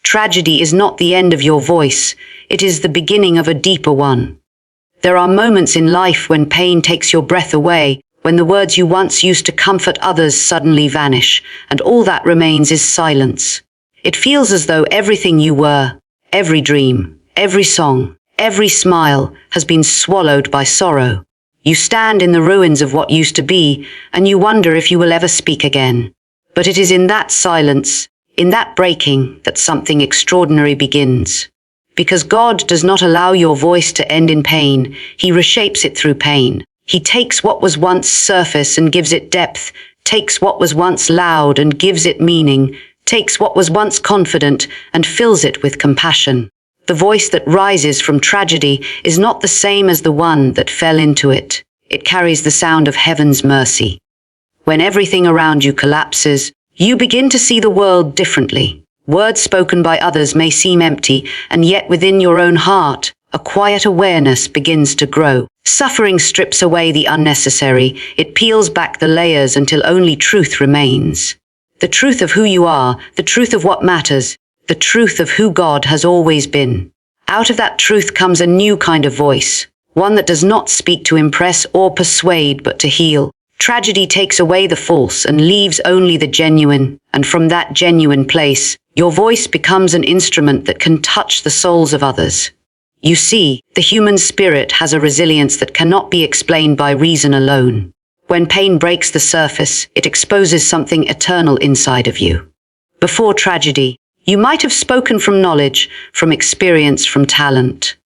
Tragedy is not the end of your voice, it is the beginning of a deeper one. There are moments in life when pain takes your breath away, when the words you once used to comfort others suddenly vanish, and all that remains is silence. It feels as though everything you were, every dream, every song, every smile has been swallowed by sorrow. You stand in the ruins of what used to be, and you wonder if you will ever speak again. But it is in that silence, in that breaking, that something extraordinary begins. Because God does not allow your voice to end in pain, He reshapes it through pain. He takes what was once surface and gives it depth, takes what was once loud and gives it meaning, takes what was once confident and fills it with compassion. The voice that rises from tragedy is not the same as the one that fell into it. It carries the sound of heaven's mercy. When everything around you collapses, you begin to see the world differently. Words spoken by others may seem empty, and yet within your own heart, a quiet awareness begins to grow. Suffering strips away the unnecessary. It peels back the layers until only truth remains. The truth of who you are, the truth of what matters, the truth of who God has always been. Out of that truth comes a new kind of voice, one that does not speak to impress or persuade, but to heal. Tragedy takes away the false and leaves only the genuine, and from that genuine place, your voice becomes an instrument that can touch the souls of others. You see, the human spirit has a resilience that cannot be explained by reason alone. When pain breaks the surface, it exposes something eternal inside of you. Before tragedy, you might have spoken from knowledge, from experience, from talent.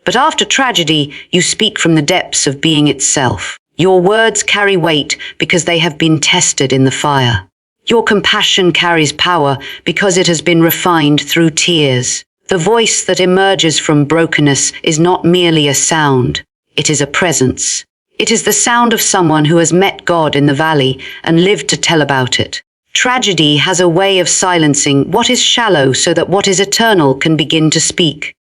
But after tragedy, you speak from the depths of being itself. Your words carry weight because they have been tested in the fire. Your compassion carries power because it has been refined through tears. The voice that emerges from brokenness is not merely a sound, it is a presence. It is the sound of someone who has met God in the valley and lived to tell about it. Tragedy has a way of silencing what is shallow so that what is eternal can begin to speak.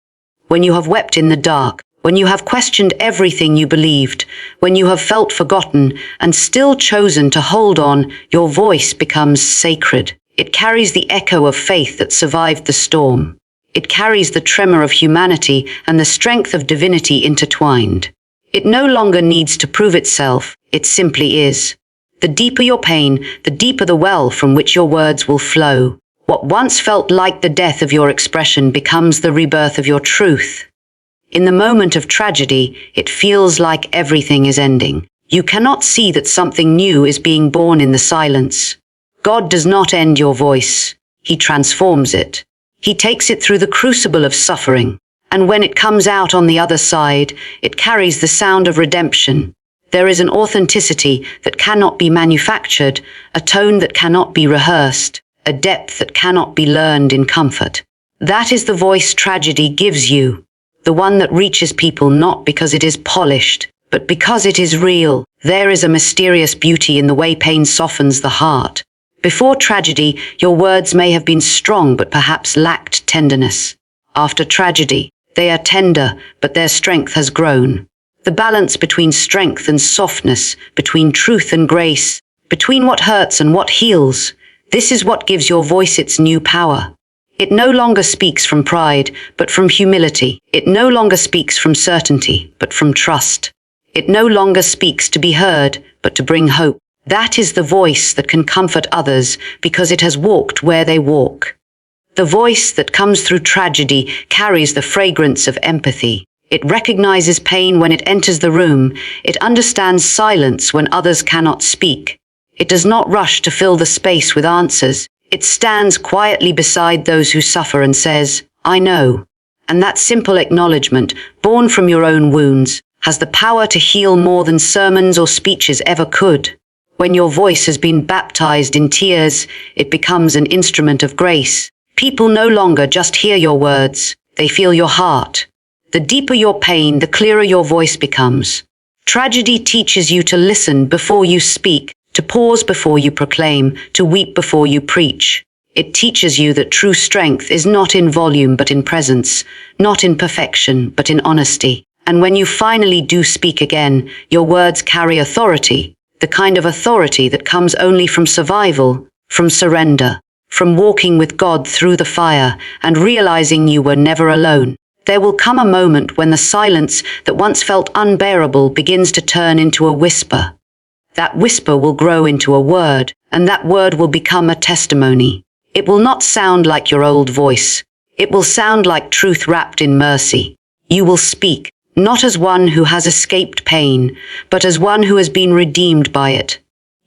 When you have wept in the dark, when you have questioned everything you believed, when you have felt forgotten and still chosen to hold on, your voice becomes sacred. It carries the echo of faith that survived the storm. It carries the tremor of humanity and the strength of divinity intertwined. It no longer needs to prove itself, it simply is. The deeper your pain, the deeper the well from which your words will flow. What once felt like the death of your expression becomes the rebirth of your truth. In the moment of tragedy, it feels like everything is ending. You cannot see that something new is being born in the silence. God does not end your voice. He transforms it. He takes it through the crucible of suffering. And when it comes out on the other side, it carries the sound of redemption. There is an authenticity that cannot be manufactured, a tone that cannot be rehearsed, a depth that cannot be learned in comfort. That is the voice tragedy gives you, the one that reaches people not because it is polished, but because it is real. There is a mysterious beauty in the way pain softens the heart. Before tragedy, your words may have been strong but perhaps lacked tenderness. After tragedy, they are tender, but their strength has grown. The balance between strength and softness, between truth and grace, between what hurts and what heals, this is what gives your voice its new power. It no longer speaks from pride, but from humility. It no longer speaks from certainty, but from trust. It no longer speaks to be heard, but to bring hope. That is the voice that can comfort others because it has walked where they walk. The voice that comes through tragedy carries the fragrance of empathy. It recognizes pain when it enters the room. It understands silence when others cannot speak. It does not rush to fill the space with answers. It stands quietly beside those who suffer and says, "I know." And that simple acknowledgement, born from your own wounds, has the power to heal more than sermons or speeches ever could. When your voice has been baptized in tears, it becomes an instrument of grace. People no longer just hear your words, they feel your heart. The deeper your pain, the clearer your voice becomes. Tragedy teaches you to listen before you speak, to pause before you proclaim, to weep before you preach. It teaches you that true strength is not in volume but in presence, not in perfection but in honesty. And when you finally do speak again, your words carry authority, the kind of authority that comes only from survival, from surrender, from walking with God through the fire and realizing you were never alone. There will come a moment when the silence that once felt unbearable begins to turn into a whisper. That whisper will grow into a word, and that word will become a testimony. It will not sound like your old voice. It will sound like truth wrapped in mercy. You will speak, not as one who has escaped pain, but as one who has been redeemed by it.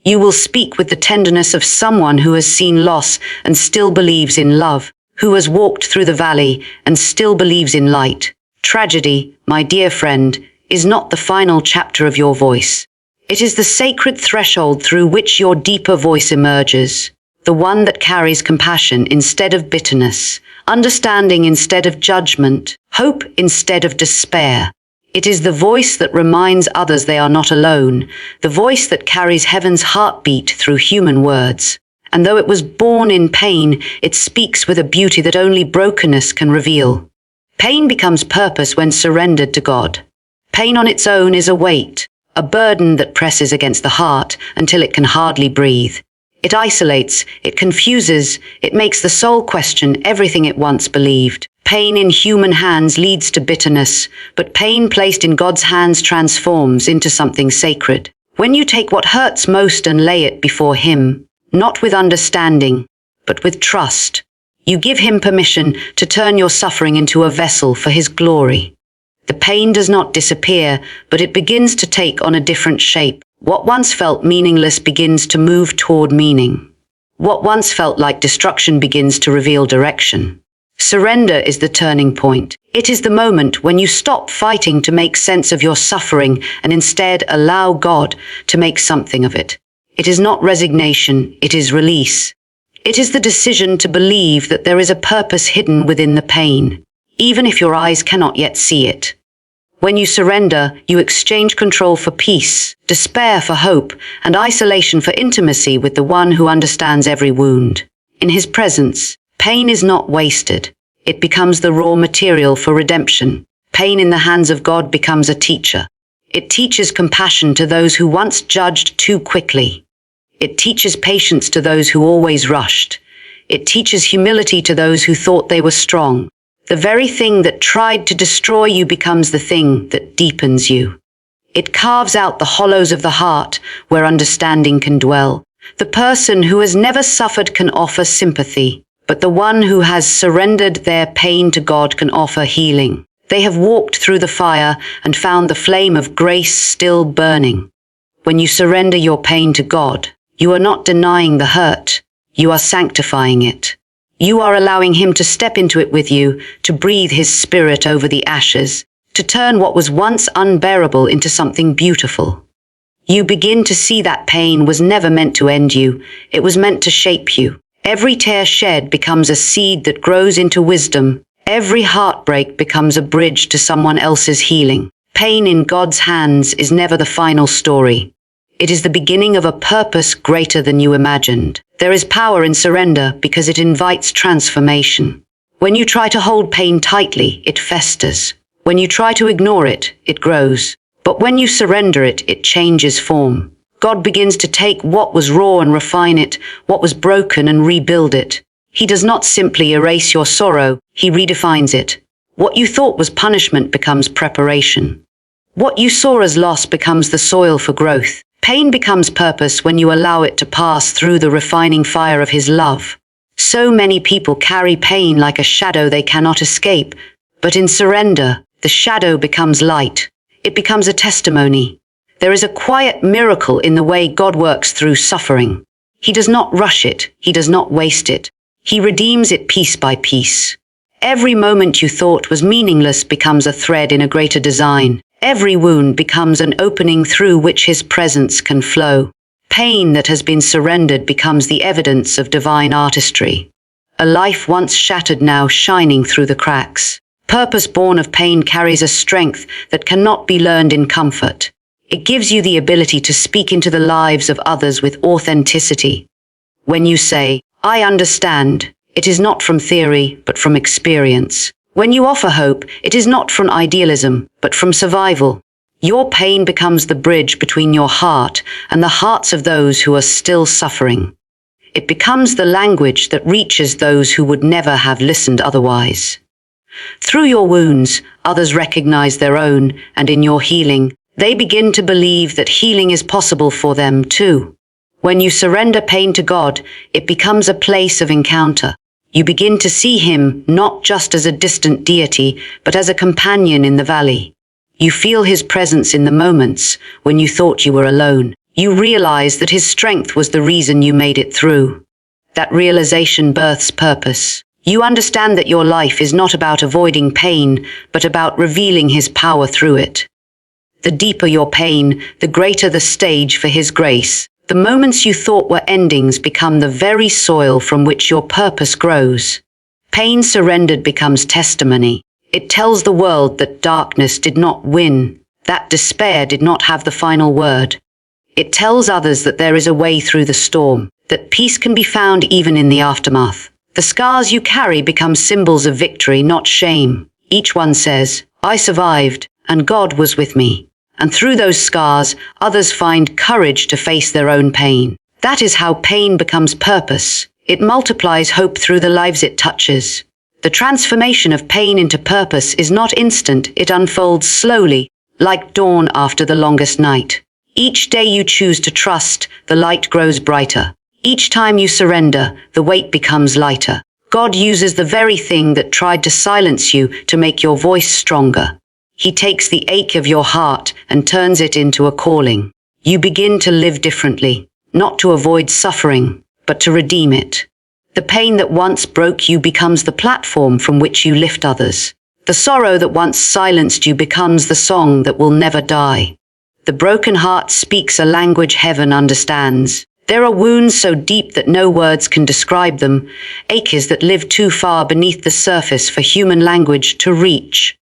You will speak with the tenderness of someone who has seen loss and still believes in love, who has walked through the valley and still believes in light. Tragedy, my dear friend, is not the final chapter of your voice. It is the sacred threshold through which your deeper voice emerges, the one that carries compassion instead of bitterness, understanding instead of judgment, hope instead of despair. It is the voice that reminds others they are not alone, the voice that carries heaven's heartbeat through human words. And though it was born in pain, it speaks with a beauty that only brokenness can reveal. Pain becomes purpose when surrendered to God. Pain on its own is a weight, a burden that presses against the heart until it can hardly breathe. It isolates, it confuses, it makes the soul question everything it once believed. Pain in human hands leads to bitterness, but pain placed in God's hands transforms into something sacred. When you take what hurts most and lay it before Him, not with understanding, but with trust, you give Him permission to turn your suffering into a vessel for His glory. The pain does not disappear, but it begins to take on a different shape. What once felt meaningless begins to move toward meaning. What once felt like destruction begins to reveal direction. Surrender is the turning point. It is the moment when you stop fighting to make sense of your suffering and instead allow God to make something of it. It is not resignation, it is release. It is the decision to believe that there is a purpose hidden within the pain, even if your eyes cannot yet see it. When you surrender, you exchange control for peace, despair for hope, and isolation for intimacy with the one who understands every wound. In His presence, pain is not wasted. It becomes the raw material for redemption. Pain in the hands of God becomes a teacher. It teaches compassion to those who once judged too quickly. It teaches patience to those who always rushed. It teaches humility to those who thought they were strong. The very thing that tried to destroy you becomes the thing that deepens you. It carves out the hollows of the heart where understanding can dwell. The person who has never suffered can offer sympathy, but the one who has surrendered their pain to God can offer healing. They have walked through the fire and found the flame of grace still burning. When you surrender your pain to God, you are not denying the hurt, you are sanctifying it. You are allowing Him to step into it with you, to breathe His Spirit over the ashes, to turn what was once unbearable into something beautiful. You begin to see that pain was never meant to end you, it was meant to shape you. Every tear shed becomes a seed that grows into wisdom. Every heartbreak becomes a bridge to someone else's healing. Pain in God's hands is never the final story. It is the beginning of a purpose greater than you imagined. There is power in surrender because it invites transformation. When you try to hold pain tightly, it festers. When you try to ignore it, it grows. But when you surrender it, it changes form. God begins to take what was raw and refine it, what was broken and rebuild it. He does not simply erase your sorrow, He redefines it. What you thought was punishment becomes preparation. What you saw as loss becomes the soil for growth. Pain becomes purpose when you allow it to pass through the refining fire of His love. So many people carry pain like a shadow they cannot escape, but in surrender, the shadow becomes light. It becomes a testimony. There is a quiet miracle in the way God works through suffering. He does not rush it. He does not waste it. He redeems it piece by piece. Every moment you thought was meaningless becomes a thread in a greater design. Every wound becomes an opening through which His presence can flow. Pain that has been surrendered becomes the evidence of divine artistry. A life once shattered now shining through the cracks. Purpose born of pain carries a strength that cannot be learned in comfort. It gives you the ability to speak into the lives of others with authenticity. When you say, "I understand," it is not from theory, but from experience. When you offer hope, it is not from idealism, but from survival. Your pain becomes the bridge between your heart and the hearts of those who are still suffering. it becomes the language that reaches those who would never have listened otherwise. Through your wounds, others recognize their own, and in your healing, they begin to believe that healing is possible for them too. When you surrender pain to God, it becomes a place of encounter. You begin to see Him not just as a distant deity, but as a companion in the valley. You feel His presence in the moments when you thought you were alone. You realize that His strength was the reason you made it through. That realization births purpose. You understand that your life is not about avoiding pain, but about revealing His power through it. The deeper your pain, the greater the stage for His grace. The moments you thought were endings become the very soil from which your purpose grows. Pain surrendered becomes testimony. It tells the world that darkness did not win, that despair did not have the final word. It tells others that there is a way through the storm, that peace can be found even in the aftermath. The scars you carry become symbols of victory, not shame. Each one says, "I survived, and God was with me." And through those scars, others find courage to face their own pain. That is how pain becomes purpose. It multiplies hope through the lives it touches. The transformation of pain into purpose is not instant, it unfolds slowly, like dawn after the longest night. Each day you choose to trust, the light grows brighter. Each time you surrender, the weight becomes lighter. God uses the very thing that tried to silence you to make your voice stronger. He takes the ache of your heart and turns it into a calling. You begin to live differently, not to avoid suffering, but to redeem it. The pain that once broke you becomes the platform from which you lift others. The sorrow that once silenced you becomes the song that will never die. The broken heart speaks a language heaven understands. There are wounds so deep that no words can describe them, aches that live too far beneath the surface for human language to reach.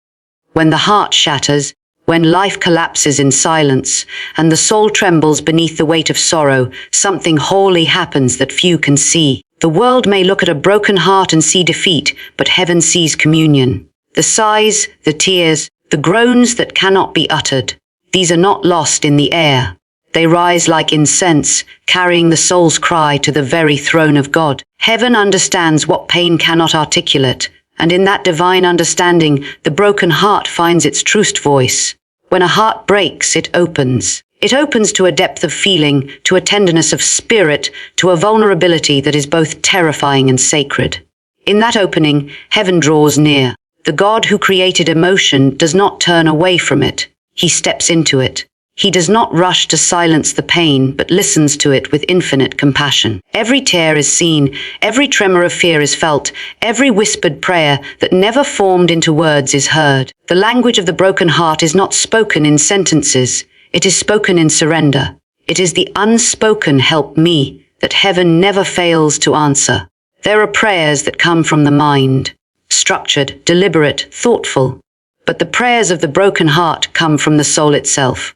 When the heart shatters, when life collapses in silence, and the soul trembles beneath the weight of sorrow, something holy happens that few can see. The world may look at a broken heart and see defeat, but heaven sees communion. The sighs, the tears, the groans that cannot be uttered, these are not lost in the air. They rise like incense, carrying the soul's cry to the very throne of God. Heaven understands what pain cannot articulate, and in that divine understanding, the broken heart finds its truest voice. When a heart breaks, it opens. It opens to a depth of feeling, to a tenderness of spirit, to a vulnerability that is both terrifying and sacred. In that opening, heaven draws near. The God who created emotion does not turn away from it. He steps into it. He does not rush to silence the pain, but listens to it with infinite compassion. Every tear is seen, every tremor of fear is felt, every whispered prayer that never formed into words is heard. The language of the broken heart is not spoken in sentences, it is spoken in surrender. It is the unspoken "help me" that heaven never fails to answer. There are prayers that come from the mind, structured, deliberate, thoughtful. But the prayers of the broken heart come from the soul itself.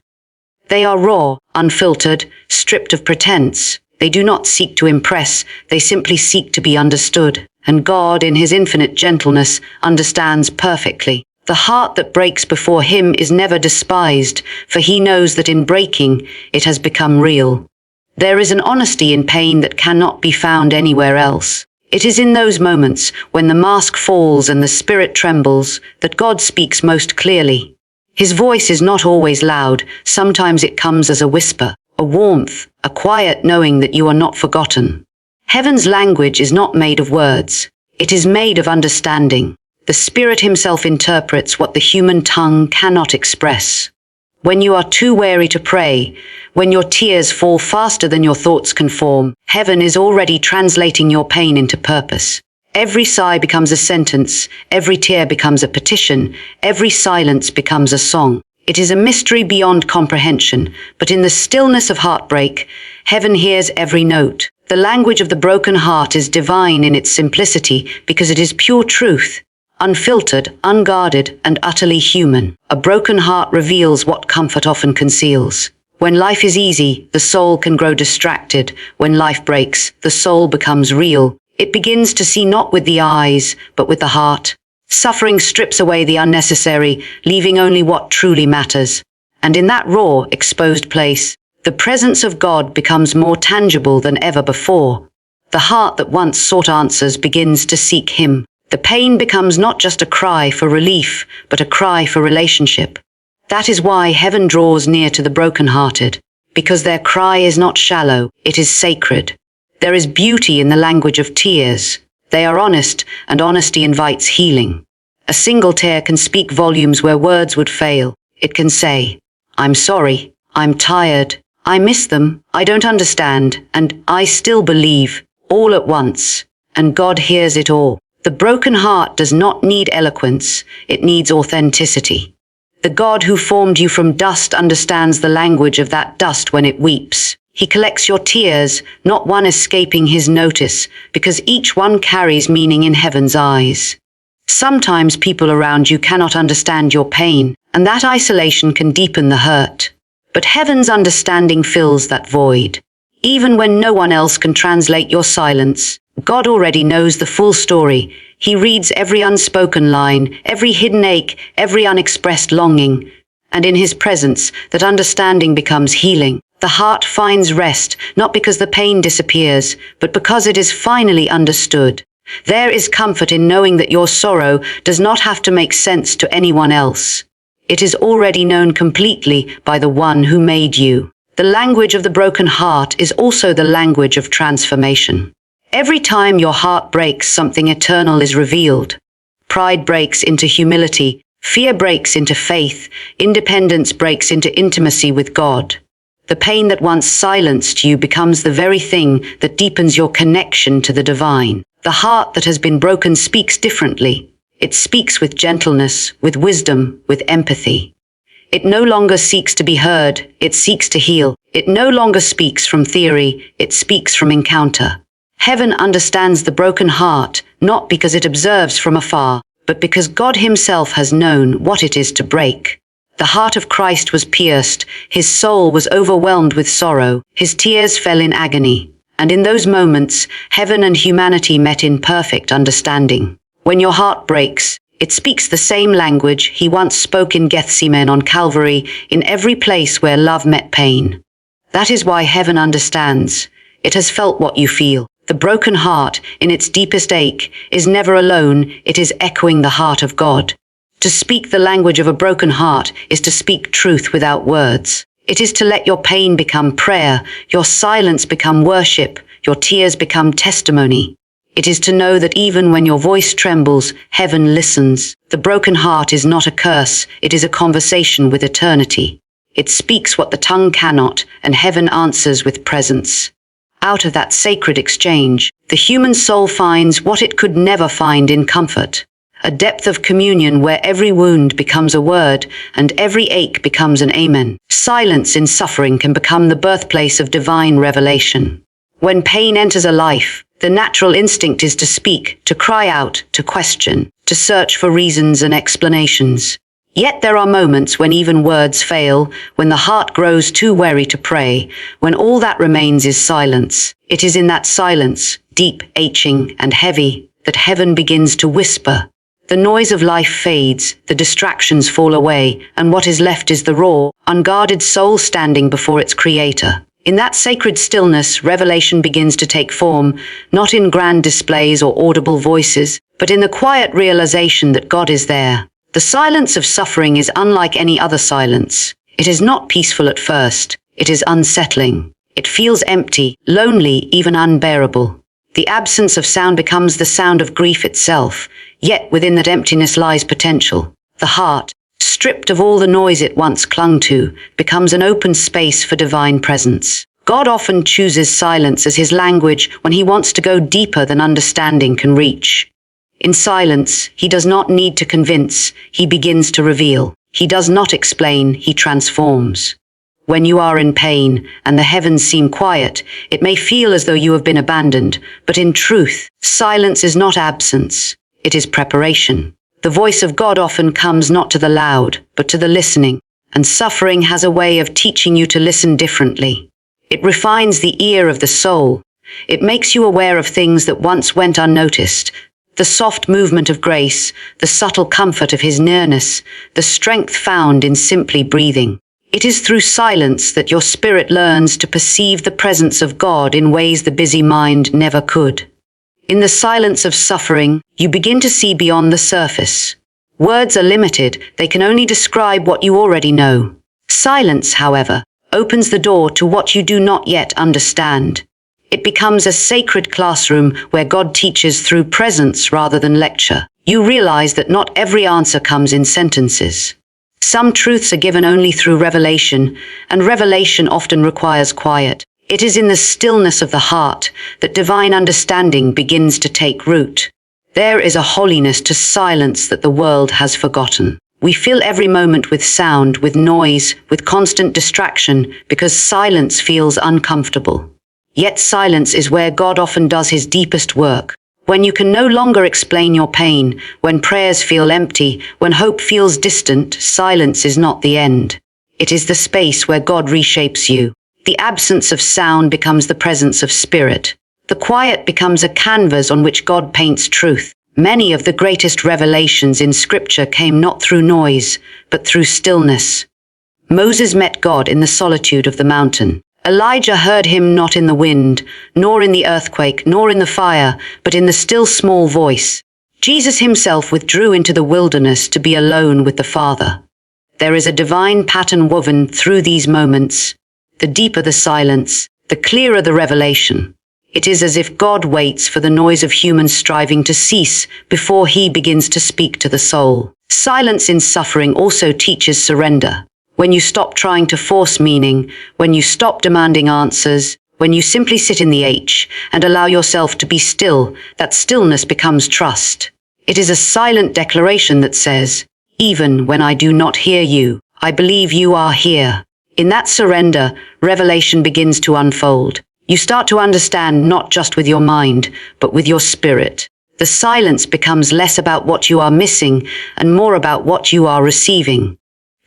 They are raw, unfiltered, stripped of pretense. They do not seek to impress, they simply seek to be understood. And God, in His infinite gentleness, understands perfectly. The heart that breaks before Him is never despised, for He knows that in breaking, it has become real. There is an honesty in pain that cannot be found anywhere else. It is in those moments, when the mask falls and the spirit trembles, that God speaks most clearly. His voice is not always loud, sometimes it comes as a whisper, a warmth, a quiet knowing that you are not forgotten. Heaven's language is not made of words, it is made of understanding. The Spirit Himself interprets what the human tongue cannot express. When you are too weary to pray, when your tears fall faster than your thoughts can form, heaven is already translating your pain into purpose. Every sigh becomes a sentence, every tear becomes a petition, every silence becomes a song. It is a mystery beyond comprehension, but in the stillness of heartbreak, heaven hears every note. The language of the broken heart is divine in its simplicity because it is pure truth, unfiltered, unguarded, and utterly human. A broken heart reveals what comfort often conceals. When life is easy, the soul can grow distracted. When life breaks, the soul becomes real. It begins to see not with the eyes, but with the heart. Suffering strips away the unnecessary, leaving only what truly matters. And in that raw, exposed place, the presence of God becomes more tangible than ever before. The heart that once sought answers begins to seek Him. The pain becomes not just a cry for relief, but a cry for relationship. That is why heaven draws near to the brokenhearted, because their cry is not shallow, it is sacred. There is beauty in the language of tears. They are honest, and honesty invites healing. A single tear can speak volumes where words would fail. It can say, "I'm sorry, I'm tired, I miss them, I don't understand, and I still believe," all at once. And God hears it all. The broken heart does not need eloquence, it needs authenticity. The God who formed you from dust understands the language of that dust when it weeps. He collects your tears, not one escaping His notice, because each one carries meaning in heaven's eyes. Sometimes people around you cannot understand your pain, and that isolation can deepen the hurt. But heaven's understanding fills that void. Even when no one else can translate your silence, God already knows the full story. He reads every unspoken line, every hidden ache, every unexpressed longing. And in His presence, that understanding becomes healing. The heart finds rest, not because the pain disappears, but because it is finally understood. There is comfort in knowing that your sorrow does not have to make sense to anyone else. It is already known completely by the one who made you. The language of the broken heart is also the language of transformation. Every time your heart breaks, something eternal is revealed. Pride breaks into humility, fear breaks into faith, independence breaks into intimacy with God. The pain that once silenced you becomes the very thing that deepens your connection to the divine. The heart that has been broken speaks differently. It speaks with gentleness, with wisdom, with empathy. It no longer seeks to be heard, it seeks to heal. It no longer speaks from theory, it speaks from encounter. Heaven understands the broken heart, not because it observes from afar, but because God Himself has known what it is to break. The heart of Christ was pierced, His soul was overwhelmed with sorrow, His tears fell in agony. And in those moments, heaven and humanity met in perfect understanding. When your heart breaks, it speaks the same language He once spoke in Gethsemane on Calvary, in every place where love met pain. That is why heaven understands. It has felt what you feel. The broken heart, in its deepest ache, is never alone, it is echoing the heart of God. To speak the language of a broken heart is to speak truth without words. It is to let your pain become prayer, your silence become worship, your tears become testimony. It is to know that even when your voice trembles, heaven listens. The broken heart is not a curse, it is a conversation with eternity. It speaks what the tongue cannot, and heaven answers with presence. Out of that sacred exchange, the human soul finds what it could never find in comfort. A depth of communion where every wound becomes a word and every ache becomes an amen. Silence in suffering can become the birthplace of divine revelation. When pain enters a life, the natural instinct is to speak, to cry out, to question, to search for reasons and explanations. Yet there are moments when even words fail, when the heart grows too weary to pray, when all that remains is silence. It is in that silence, deep, aching, and heavy, that heaven begins to whisper. The noise of life fades, the distractions fall away, and what is left is the raw, unguarded soul standing before its Creator. In that sacred stillness, revelation begins to take form, not in grand displays or audible voices, but in the quiet realization that God is there. The silence of suffering is unlike any other silence. It is not peaceful at first. It is unsettling. It feels empty, lonely, even unbearable. The absence of sound becomes the sound of grief itself, yet within that emptiness lies potential. The heart, stripped of all the noise it once clung to, becomes an open space for divine presence. God often chooses silence as His language when He wants to go deeper than understanding can reach. In silence, He does not need to convince, He begins to reveal. He does not explain, He transforms. When you are in pain and the heavens seem quiet, it may feel as though you have been abandoned, but in truth, silence is not absence, it is preparation. The voice of God often comes not to the loud, but to the listening, and suffering has a way of teaching you to listen differently. It refines the ear of the soul. It makes you aware of things that once went unnoticed. The soft movement of grace, the subtle comfort of His nearness, the strength found in simply breathing. It is through silence that your spirit learns to perceive the presence of God in ways the busy mind never could. In the silence of suffering, you begin to see beyond the surface. Words are limited, they can only describe what you already know. Silence, however, opens the door to what you do not yet understand. It becomes a sacred classroom where God teaches through presence rather than lecture. You realize that not every answer comes in sentences. Some truths are given only through revelation, and revelation often requires quiet. It is in the stillness of the heart that divine understanding begins to take root. There is a holiness to silence that the world has forgotten. We fill every moment with sound, with noise, with constant distraction, because silence feels uncomfortable. Yet silence is where God often does his deepest work. When you can no longer explain your pain, when prayers feel empty, when hope feels distant, silence is not the end. It is the space where God reshapes you. The absence of sound becomes the presence of spirit. The quiet becomes a canvas on which God paints truth. Many of the greatest revelations in Scripture came not through noise, but through stillness. Moses met God in the solitude of the mountain. Elijah heard him not in the wind, nor in the earthquake, nor in the fire, but in the still small voice. Jesus himself withdrew into the wilderness to be alone with the Father. There is a divine pattern woven through these moments. The deeper the silence, the clearer the revelation. It is as if God waits for the noise of human striving to cease before he begins to speak to the soul. Silence in suffering also teaches surrender. When you stop trying to force meaning, when you stop demanding answers, when you simply sit in the H and allow yourself to be still, that stillness becomes trust. It is a silent declaration that says, "Even when I do not hear you, I believe you are here." In that surrender, revelation begins to unfold. You start to understand not just with your mind, but with your spirit. The silence becomes less about what you are missing and more about what you are receiving.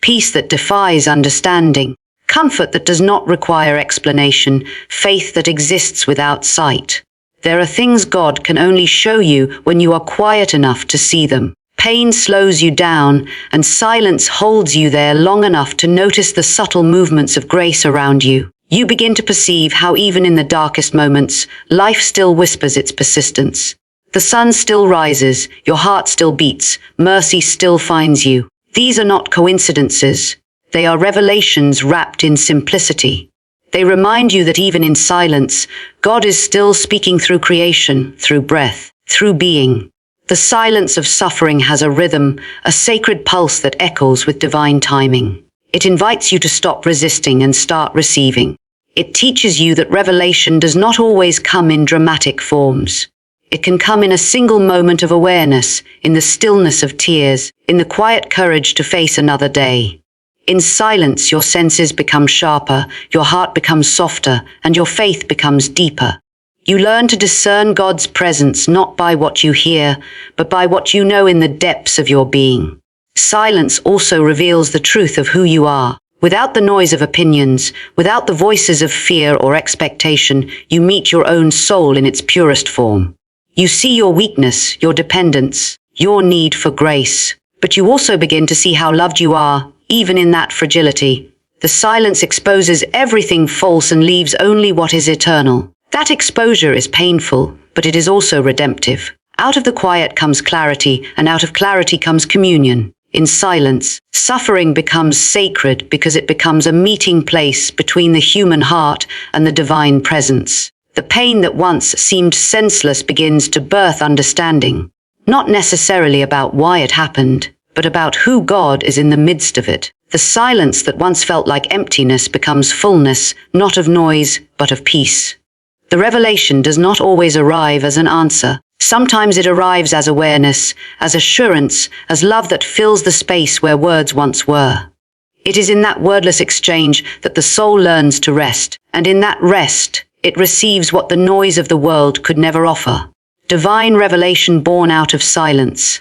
Peace that defies understanding, comfort that does not require explanation, faith that exists without sight. There are things God can only show you when you are quiet enough to see them. Pain slows you down, and silence holds you there long enough to notice the subtle movements of grace around you. You begin to perceive how even in the darkest moments, life still whispers its persistence. The sun still rises, your heart still beats, mercy still finds you. These are not coincidences. They are revelations wrapped in simplicity. They remind you that even in silence, God is still speaking through creation, through breath, through being. The silence of suffering has a rhythm, a sacred pulse that echoes with divine timing. It invites you to stop resisting and start receiving. It teaches you that revelation does not always come in dramatic forms. It can come in a single moment of awareness, in the stillness of tears, in the quiet courage to face another day. In silence, your senses become sharper, your heart becomes softer, and your faith becomes deeper. You learn to discern God's presence not by what you hear, but by what you know in the depths of your being. Silence also reveals the truth of who you are. Without the noise of opinions, without the voices of fear or expectation, you meet your own soul in its purest form. You see your weakness, your dependence, your need for grace. But you also begin to see how loved you are, even in that fragility. The silence exposes everything false and leaves only what is eternal. That exposure is painful, but it is also redemptive. Out of the quiet comes clarity, and out of clarity comes communion. In silence, suffering becomes sacred because it becomes a meeting place between the human heart and the divine presence. The pain that once seemed senseless begins to birth understanding, not necessarily about why it happened, but about who God is in the midst of it. The silence that once felt like emptiness becomes fullness, not of noise, but of peace. The revelation does not always arrive as an answer. Sometimes it arrives as awareness, as assurance, as love that fills the space where words once were. It is in that wordless exchange that the soul learns to rest, and in that rest, it receives what the noise of the world could never offer. Divine revelation born out of silence.